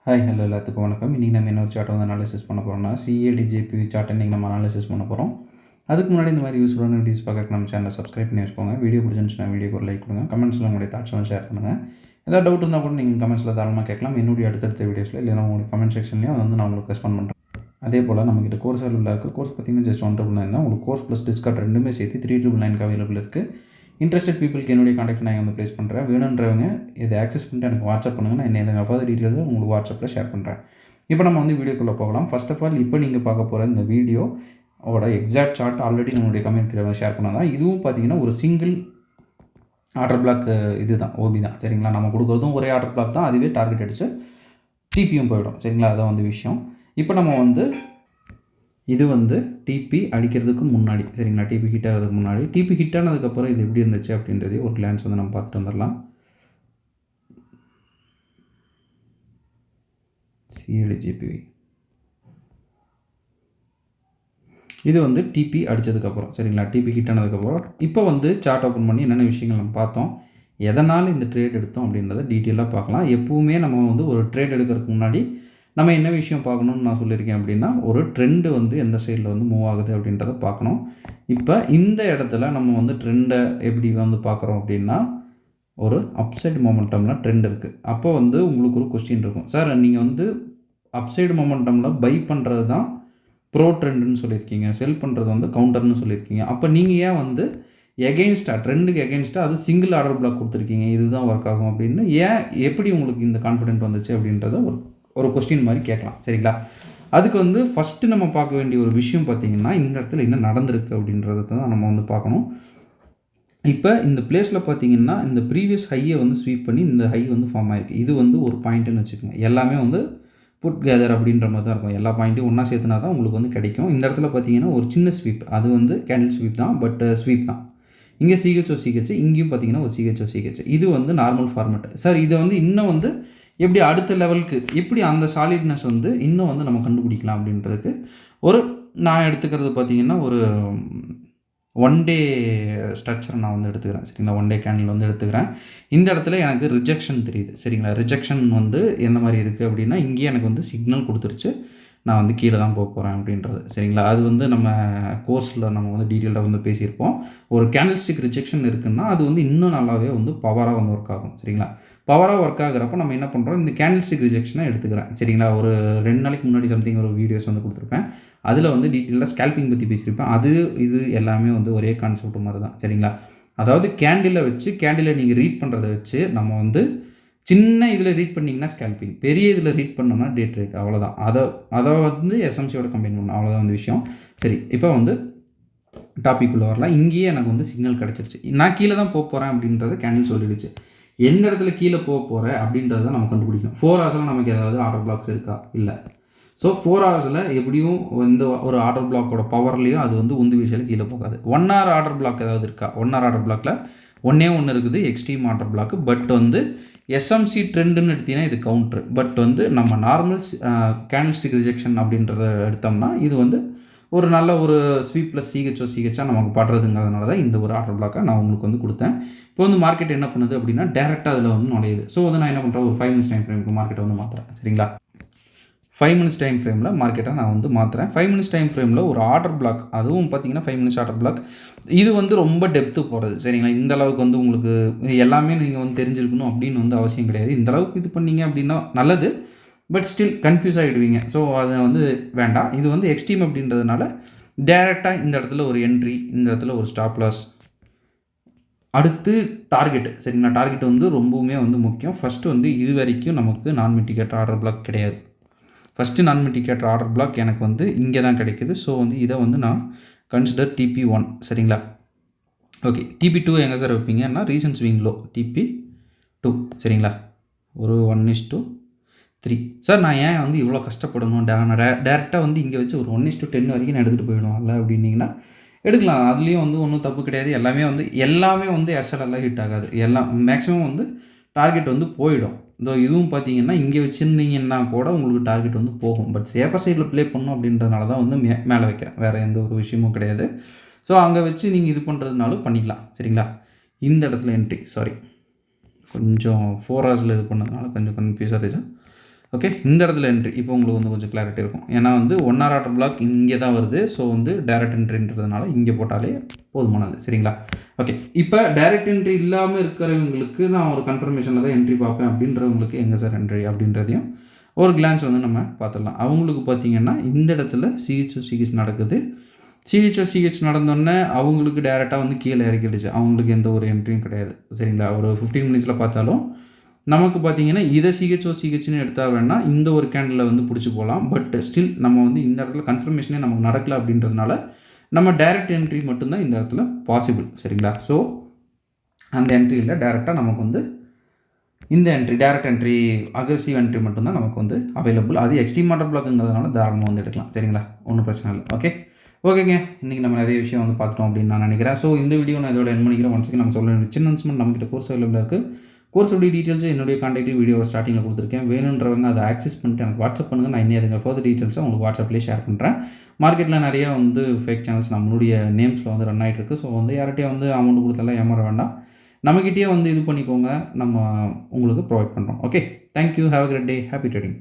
Hi hello எல்லாத்துக்கும் வணக்கம். இன்றைக்கி நம்ம என்ன ஒரு சார்ட்டை வந்து அனாலிசிஸ் பண்ண போகிறோம்னா சிஏடிஜேபி சார்ட்டை இன்றைக்கி நம்ம அனாலிசிஸ் பண்ண போகிறோம். அதுக்கு முன்னாடி இந்த மாதிரி யூஸ்ஃபுல்லான வீடியோஸ் பார்க்க நம்ம சேனலை சப்ஸ்கிரைப் பண்ணி வச்சுக்கோங்க. வீடியோ பிடிச்சிருந்துச்சுன்னா வீடியோக்கு ஒரு லைக் கொடுங்க. கமெண்ட்ஸில் உங்களுடைய தாட்ஸ்லாம் ஷேர் பண்ணுங்கள். ஏதாவது டவுட் இருந்தால் கூட நீங்கள் கமெண்ட்ஸில் தாராளமாக கேட்கலாம். என்னுடைய அடுத்தடுத்த வீடியோஸில் இல்லைனா உங்களுக்கு கமெண்ட் செக்ஷன்லேயும் வந்து நான் உங்களுக்கு ரெஸ்பாண்ட் பண்ணுறேன். அதே போல் நம்மக்கிட்ட கோர்ஸ் அவைலபிளாக இருக்குது. கோர்ஸ் பார்த்திங்கன்னா ஜஸ்ட் 1,999 தான். உங்களுக்கு கோர்ஸ் ப்ளஸ் டிஸ்கவுண்ட் ரெண்டுமே சேர்த்து 3,999 அவைலபிள் இருக்குது. இன்ட்ரெஸ்டட் பீப்புளுக்கு என்னுடைய கான்டாக்ட் நான் வந்து ப்ளேஸ் பண்ணுறேன். வேணுன்றவங்க இதை ஆக்சஸ் பண்ணிட்டு எனக்கு வாட்ஸ்அப் பண்ணுங்கள். நான் என்ன ஃபர்தர் டீட்டெயில்ஸ் உங்களுக்கு வாட்ஸ்அப்பில் ஷேர் பண்ணுறேன். இப்போ நம்ம வந்து வீடியோக்குள்ளே போகலாம். ஃபர்ஸ்ட் ஆஃப் ஆல் இப்போ நீங்கள் பார்க்க போகிற இந்த வீடியோவோட எக்ஸாக்ட் சார்ட் ஆல்ரெடி நம்மளுடைய கம்யூனிட்டியில் ஷேர் பண்ணால் தான். இதுவும் பார்த்தீங்கன்னா ஒரு சிங்கிள் ஆர்டர் பிளாக் இது தான், ஓபி தான். சரிங்களா, நம்ம கொடுக்குறதும் ஒரே ஆர்டர் பிளாக் தான். அதுவே டார்கெட் அடித்து டிபியும் போயிடும். சரிங்களா, அதான் வந்து விஷயம். இப்போ நம்ம வந்து இது வந்து டிபி அடிக்கிறதுக்கு முன்னாடி, சரிங்களா, டிபி ஹிட் ஆகிறதுக்கு முன்னாடி, டிபி ஹிட் ஆனதுக்கப்புறம் இது எப்படி இருந்துச்சு அப்படின்றதே ஒரு கிளான்ஸ் வந்து நம்ம பார்த்துட்டு வந்துடலாம். சிஎல்ஜிபி இது வந்து டிபி அடித்ததுக்கப்புறம், சரிங்களா, டிபி ஹிட் ஆனதுக்கப்புறம் இப்போ வந்து சார்ட் ஓப்பன் பண்ணி என்னென்ன விஷயங்கள் நம்ம பார்த்தோம், எதனால் இந்த ட்ரேட் எடுத்தோம் அப்படின்றத டீட்டெயிலாக பார்க்கலாம். எப்பவுமே நம்ம வந்து ஒரு ட்ரேட் எடுக்கிறதுக்கு முன்னாடி நம்ம என்ன விஷயம் பார்க்கணுன்னு நான் சொல்லியிருக்கேன் அப்படின்னா, ஒரு ட்ரெண்டு வந்து எந்த சைடில் வந்து மூவ் ஆகுது அப்படின்றத பார்க்கணும். இப்போ இந்த இடத்துல நம்ம வந்து ட்ரெண்டை எப்படி வந்து பார்க்குறோம் அப்படின்னா, ஒரு அப்சைடு மொமெண்டமில் ட்ரெண்ட் இருக்குது. அப்போ வந்து உங்களுக்கு ஒரு கொஸ்டின் இருக்கும், சார் நீங்கள் வந்து அப்சைடு மொமெண்டமில் பை பண்ணுறது தான் ப்ரோ ட்ரெண்டுன்னு சொல்லியிருக்கீங்க, செல் பண்ணுறது வந்து கவுண்டர்னு சொல்லியிருக்கீங்க. அப்போ நீங்கள் ஏன் வந்து எகெயின்ஸ்டாக ட்ரெண்டுக்கு எகெயின்ஸ்டாக அது சிங்கிள் ஆர்டர் பிளாக் கொடுத்துருக்கீங்க, இதுதான் ஒர்க் ஆகும் அப்படின்னு ஏன் எப்படி உங்களுக்கு இந்த கான்ஃபிடென்ட் வந்துச்சு அப்படின்றத ஒரு கொஸ்டின் மாதிரி கேட்கலாம். சரிங்களா, அதுக்கு வந்து ஃபஸ்ட்டு நம்ம பார்க்க வேண்டிய ஒரு விஷயம் பார்த்திங்கன்னா, இந்த இடத்துல என்ன நடந்திருக்கு அப்படின்றத தான் நம்ம வந்து பார்க்கணும். இப்போ இந்த பிளேஸில் பார்த்தீங்கன்னா இந்த ப்ரீவியஸ் ஹையை வந்து ஸ்வீப் பண்ணி இந்த ஹை வந்து ஃபார்ம் ஆகிருக்கு. இது வந்து ஒரு பாயிண்ட்டுன்னு வச்சுக்கோங்க. எல்லாமே வந்து புட் கேதர் அப்படின்ற மாதிரி தான் இருக்கும். எல்லா பாயிண்ட்டையும் ஒன்றா சேர்த்துனா தான் உங்களுக்கு வந்து கிடைக்கும். இந்த இடத்துல பார்த்தீங்கன்னா ஒரு சின்ன ஸ்வீப், அது வந்து கேண்டில் ஸ்வீப் தான், பட் ஸ்வீப் தான். இங்கே சிஹெச்ஓ சிஹெச், இங்கேயும் பார்த்தீங்கன்னா ஒரு சிஹெச்ஓ சிஹெச். இது வந்து நார்மல் ஃபார்மேட். சார் இதை வந்து இன்னும் வந்து எப்படி அடுத்த லெவலுக்கு எப்படி அந்த சாலிட்னஸ் வந்து இன்னும் வந்து நம்ம கண்டுபிடிக்கலாம் அப்படின்றதுக்கு ஒரு நான் எடுத்துக்கிறது பார்த்தீங்கன்னா ஒரு ஒன் டே ஸ்ட்ரக்சரை நான் வந்து எடுத்துக்கிறேன். சரிங்களா, ஒன் டே கேண்டில் வந்து எடுத்துக்கிறேன். இந்த இடத்துல எனக்கு ரிஜெக்ஷன் தெரியுது. சரிங்களா, ரிஜெக்ஷன் வந்து எந்த மாதிரி இருக்குது அப்படின்னா, இங்கேயே எனக்கு வந்து சிக்னல் கொடுத்துருச்சு நான் வந்து கீழே தான் போக போகிறேன் அப்படின்றது. சரிங்களா, அது வந்து நம்ம கோர்ஸில் நம்ம வந்து டீட்டெயிலாக வந்து பேசியிருப்போம். ஒரு கேண்டில்ஸ்டிக் ரிஜெக்ஷன் இருக்குன்னா அது வந்து இன்னும் நல்லாவே வந்து பவராக வந்து ஒர்க் ஆகும். சரிங்களா, பவராக ஒர்க் ஆகிறப்போ நம்ம என்ன பண்ணுறோம், இந்த கேண்டில்ஸ்டிக் ரிஜெக்ஷனை எடுத்துக்கிறேன். சரிங்களா, ஒரு 2 நாளைக்கு முன்னாடி சம்திங் ஒரு வீடியோஸ் வந்து கொடுத்துருப்பேன். அதில் வந்து டீட்டெயிலாக ஸ்கேல்பிங் பற்றி பேசியிருப்பேன். அது இது எல்லாமே வந்து ஒரே கான்செப்ட் மாதிரி தான். சரிங்களா, அதாவது கேண்டிலை நீங்கள் ரீட் பண்ணுறதை வச்சு நம்ம வந்து சின்ன இதில் ரீட் பண்ணிங்கன்னா ஸ்கேல்பிங், பெரிய இதில் ரீட் பண்ணோம்னா டே ட்ரேட், அவ்வளோதான். அதை வந்து எஸ்எம்சியோட கம்பைன் பண்ணணும், அவ்வளோதான் வந்து விஷயம். சரி, இப்போ வந்து டாபிக்குள்ளே வரலாம். இங்கேயே எனக்கு வந்து சிக்னல் கிடச்சிருச்சு. நான் கீழே தான் போக போகிறேன் அப்படின்றத கேண்டில் சொல்லிடுச்சு. எந்த இடத்துல கீழே போக போகிறேன் அப்படின்றத நம்ம கண்டுபிடிக்கணும். 4 ஹவர்ஸில் நமக்கு ஏதாவது ஆர்டர் பிளாக்ஸ் இருக்கா, இல்லை. ஸோ 4 ஹவர்ஸில் எப்படியும் இந்த ஒரு ஆர்டர் பிளாக்கோட பவர்லேயும் அது வந்து உந்து வீசியில் கீழே போகாது. 1 ஹவர் ஆர்டர் பிளாக் ஏதாவது இருக்கா, 1 ஹவர் ஆர்டர் பிளாக்கில் ஒன்று இருக்குது எக்ஸ்ட்ரீம் ஆர்டர் பிளாக். பட் வந்து எஸ்எம்சி ட்ரெண்டுன்னு எடுத்தீங்கன்னா இது கவுண்ட்ரு. பட் வந்து நம்ம நார்மல் கேண்டில்ஸ்டிக் ரிஜெக்ஷன் அப்படின்றத எடுத்தோம்னா இது வந்து ஒரு நல்ல ஒரு ஸ்வீப் ப்ளஸ் சிஹெச்ஆ நமக்கு படுறதுங்கிறதுனால தான் இந்த ஒரு ஆர்டர் பிளாக்கை நான் உங்களுக்கு வந்து கொடுத்தேன். இப்போ வந்து மார்க்கெட் என்ன பண்ணுது அப்படின்னா டேரெக்டாக அதில் வந்து நுழையுது. ஸோ வந்து நான் என்ன பண்ணுறேன், ஒரு 5 மினிட்ஸ் டைம் ஃப்ரேமுக்கு மார்க்கெட்டை வந்து மாற்றுறேன். சரிங்களா, 5 மினிட்ஸ் டைம் ஃப்ரேமில் மார்க்கெட்டை நான் வந்து மாற்றுறேன். 5 மினிட்ஸ் டைம் ஃப்ரேமில் ஒரு ஆர்டர் பிளாக், அதுவும் பார்த்தீங்கன்னா 5 மினிட்ஸ் ஆர்டர் பிளாக். இது வந்து ரொம்ப டெப்த்து போகிறது. சரிங்களா, இந்த அளவுக்கு வந்து உங்களுக்கு எல்லாமே நீங்கள் வந்து தெரிஞ்சிருக்கணும் அப்படின்னு வந்து அவசியம் கிடையாது. இந்த அளவுக்கு இது பண்ணீங்க அப்படின்னா நல்லது, பட் ஸ்டில் கன்ஃபியூஸ் ஆகிடுவீங்க. ஸோ அதை வந்து வேண்டாம். இது வந்து எக்ஸ்ட்ரீம் அப்படின்றதுனால டேரெக்டாக இந்த இடத்துல ஒரு என்ட்ரி, இந்த இடத்துல ஒரு ஸ்டாப் லாஸ், அடுத்து டார்கெட்டு. சரிங்களா, டார்கெட் வந்து ரொம்பவுமே வந்து முக்கியம். ஃபஸ்ட்டு வந்து இது வரைக்கும் நமக்கு நான் மிட்டிகேட்டர் ஆர்டர் பிளாக் கிடையாது. ஃபஸ்ட்டு நான் மிட்டிகேட்டர் ஆர்டர் பிளாக் எனக்கு வந்து இங்கே தான் கிடைக்கிது. ஸோ வந்து இதை வந்து நான் கன்சிடர் TP1. சரிங்களா, ஓகே. TP2 எங்கே சார் வைப்பீங்கன்னா ரீசன்ட் ஸ்விங் லோ TP2. சரிங்களா, ஒரு 1:3. சார் நான் ஏன் வந்து இவ்வளோ கஷ்டப்படணும், டேரெக்டாக வந்து இங்கே வச்சு ஒரு 1:10 வரைக்கும் நான் எடுத்துகிட்டு போயிடுவாங்கல்ல அப்படின்னிங்கன்னா எடுக்கலாம். அதுலேயும் வந்து ஒன்றும் தப்பு கிடையாது. எல்லாமே வந்து எஸ்எல்எல்லாம் ஹிட் ஆகாது. எல்லாம் மேக்ஸிமம் வந்து டார்கெட் வந்து போயிடும். இதுவும் பார்த்தீங்கன்னா இங்கே வச்சுருந்தீங்கன்னா கூட உங்களுக்கு டார்கெட் வந்து போகும். பட் சேஃபர் சைடில் ப்ளே பண்ணணும் அப்படின்றதுனால தான் வந்து மேலே வைக்கிறேன். வேறு எந்த ஒரு விஷயமும் கிடையாது. ஸோ அங்கே வச்சு நீங்கள் இது பண்ணுறதுனாலும் பண்ணிக்கலாம். சரிங்களா, இந்த இடத்துல என்ட்ரி, சாரி கொஞ்சம் 4 ஹவர்ஸில் இது பண்ணதுனால கொஞ்சம் கன்ஃபியூஸாக இருந்துச்சு. ஓகே, இந்த இடத்துல என்ட்ரி இப்போ உங்களுக்கு வந்து கொஞ்சம் கிளாரிட்டி இருக்கும். ஏன்னா வந்து 1 ஹவர் ஆர்டர் பிளாக் இங்கே தான் வருது. ஸோ வந்து டைரக்ட் என்ட்ரின்றதுனால இங்கே போட்டாலே போதுமானது. சரிங்களா? ஓகே, இப்போ டைரக்ட் என்ட்ரி இல்லாமல் இருக்கிறவங்களுக்கு நான் ஒரு கன்ஃபர்மேஷனில் தான் என்ட்ரி பார்ப்பேன் அப்படின்றவங்களுக்கு எங்கே சார் என்ட்ரி அப்படின்றதையும் ஒரு கிளான்ஸ் வந்து நம்ம பார்த்துடலாம். அவங்களுக்கு பார்த்தீங்கன்னா இந்த இடத்துல சிஹெச் நடக்குது. சிஹெச் நடந்தோடனே அவங்களுக்கு டேரெக்டாக வந்து கீழே இறக்கிடுச்சு. அவங்களுக்கு எந்த ஒரு என்ட்ரியும் கிடையாது. சரிங்களா? ஒரு 15 மினிட்ஸில் பார்த்தாலும் நமக்கு பார்த்தீங்கன்னா இதை சிஹெச்னு எடுத்தால் வேணால் இந்த ஒரு கேண்டில் வந்து பிடிச்சி போகலாம். பட் ஸ்டில் நம்ம வந்து இந்த இடத்துல கன்ஃபர்மேஷனே நமக்கு நடக்கலை அப்படின்றதுனால நம்ம டைரக்ட் என்ட்ரி மட்டும்தான் இந்த இடத்துல பாசிபிள். சரிங்களா? ஸோ அந்த என்ட்ரியில் டேரெக்டாக நமக்கு வந்து இந்த entry direct entry aggressive entry மட்டும்தான் நமக்கு வந்து அவைலபிள். அது எக்ஸ்ட்ரீம் ஆர்டர் பிளாக்குங்கிறதுனால தாராளமாக வந்து எடுக்கலாம். சரிங்களா? ஒன்றும் பிரச்சனை இல்லை. ஓகேங்க, இன்றைக்கி நம்ம நிறைய விஷயம் வந்து பார்த்துட்டோம் அப்படின்னு நான் நினைக்கிறேன். ஸோ இந்த வீடியோ நான் இதோட என் பண்ணிக்கிறேன். ஒன்ஸுக்கு நம்ம சொல்ல வேண்டிய சின்ன அனௌன்ஸ்மெண்ட், நம்மகிட்ட கோர்ஸ் அவைலபிளாக இருக்குது. கோர்ஸோடைய டீட்டெயில்ஸ் என்னுடைய கான்டாக்ட் வீடியோ ஸ்டார்டிங்கில் கொடுத்துருக்கேன். வேணுன்றவங்க அதை ஆக்சஸ் பண்ணிட்டு எனக்கு வாட்ஸ்அப் பண்ணுங்கள். நான் இன்னும் அதுங்க ஃபர்தர் டீட்டெயில்ஸை உங்களுக்கு வாட்ஸ்அப்லேயே ஷேர் பண்ணுறேன். மார்க்கெட்டில் நிறையா வந்து ஃபேக் சேனல்ஸ் நம்மளுடைய நேம்ஸில் வந்து ரன் ஆகிட்டு இருக்குது. ஸோ வந்து யார்கிட்டையும் வந்து அமௌண்ட் கொடுத்தெல்லாம் ஏமாற வேண்டாம். நம்மகிட்டயே வந்து இது பண்ணிக்கோங்க, நம்ம உங்களுக்கு ப்ரொவைட் பண்ணுறோம். Okay, thank you, have a great day, happy trading.